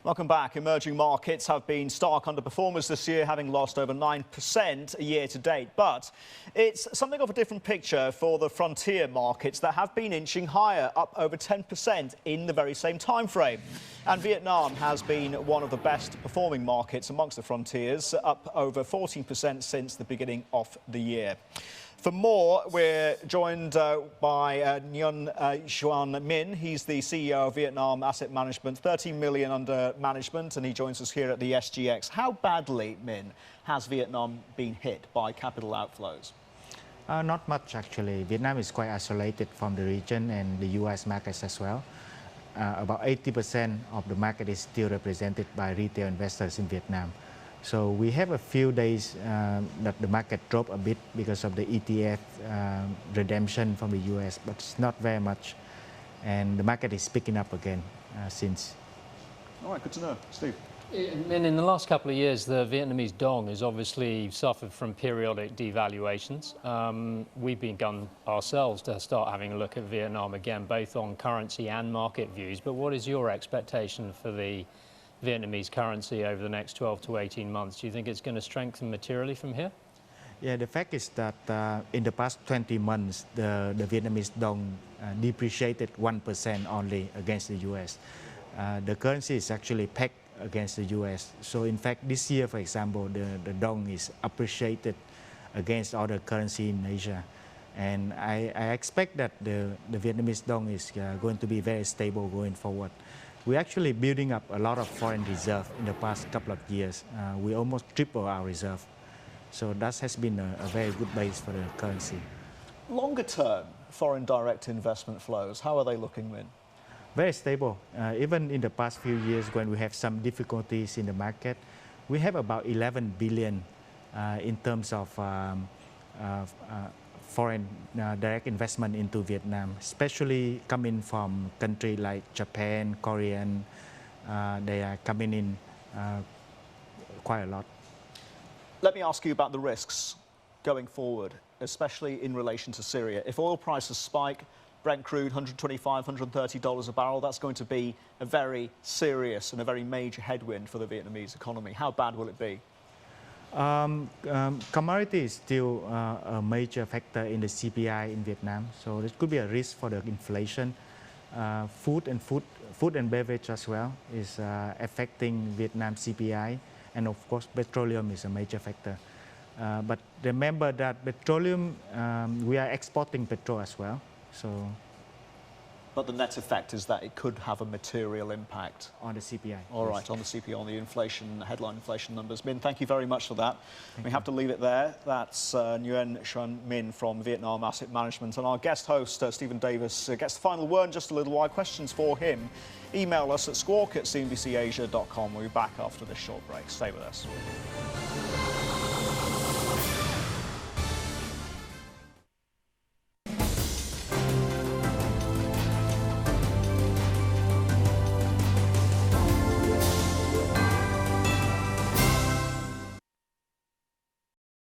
Welcome back. Emerging markets have been stark underperformers this year, having lost over 9% year to date. But it's something of a different picture for the frontier markets that have been inching higher, up over 10% in the very same time frame. And Vietnam has been one of the best performing markets amongst the frontiers, up over 14% since the beginning of the year. For more, we're joined by Nguyen Xuan Minh. He's the CEO of Vietnam Asset Management, 13 million under management, and he joins us here at the SGX. How badly, Minh, has Vietnam been hit by capital outflows? Not much, actually. Vietnam is quite isolated from the region and the US markets as well. About 80% of the market is still represented by retail investors in Vietnam. So we have a few days that the market dropped a bit because of the ETF redemption from the US, but it's not very much. And the market is picking up again since. All right, good to know. Steve. In the last couple of years, the Vietnamese dong has obviously suffered from periodic devaluations. We've begun ourselves to start having a look at Vietnam again, both on currency and market views. But what is your expectation for the Vietnamese currency over the next 12 to 18 months? Do you think it's going to strengthen materially from here? Yeah, the fact is that in the past 20 months, the Vietnamese dong depreciated 1% only against the US. The currency is actually pegged against the US. So in fact, this year, for example, the dong is appreciated against other currency in Asia. And I expect that the Vietnamese dong is going to be very stable going forward. We're actually building up a lot of foreign reserve in the past couple of years. We almost triple our reserve. So that has been a very good base for the currency. Longer term, foreign direct investment flows, how are they looking, Minh? Very stable. Even in the past few years when we have some difficulties in the market, we have about 11 billion in terms of foreign direct investment into Vietnam, especially coming from countries like Japan, Korean. They are coming in quite a lot. Let me ask you about the risks going forward, especially in relation to Syria. If oil prices spike, Brent crude, $125, $130 a barrel, that's going to be a very serious and a very major headwind for the Vietnamese economy. How bad will it be? Commodity is still a major factor in the CPI in Vietnam, so it could be a risk for the inflation. Food and beverage as well is affecting Vietnam CPI, and of course petroleum is a major factor. But remember that petroleum, we are exporting petrol as well. But the net effect is that it could have a material impact on the CPI. All right, on the CPI, on the inflation, headline inflation numbers. Minh, thank you very much for that. We have to leave it there. That's Nguyen Xuan Minh from Vietnam Asset Management. And our guest host, Stephen Davis, gets the final word in just a little while. Questions for him, email us at squawk@cnbcasia.com. We'll be back after this short break. Stay with us.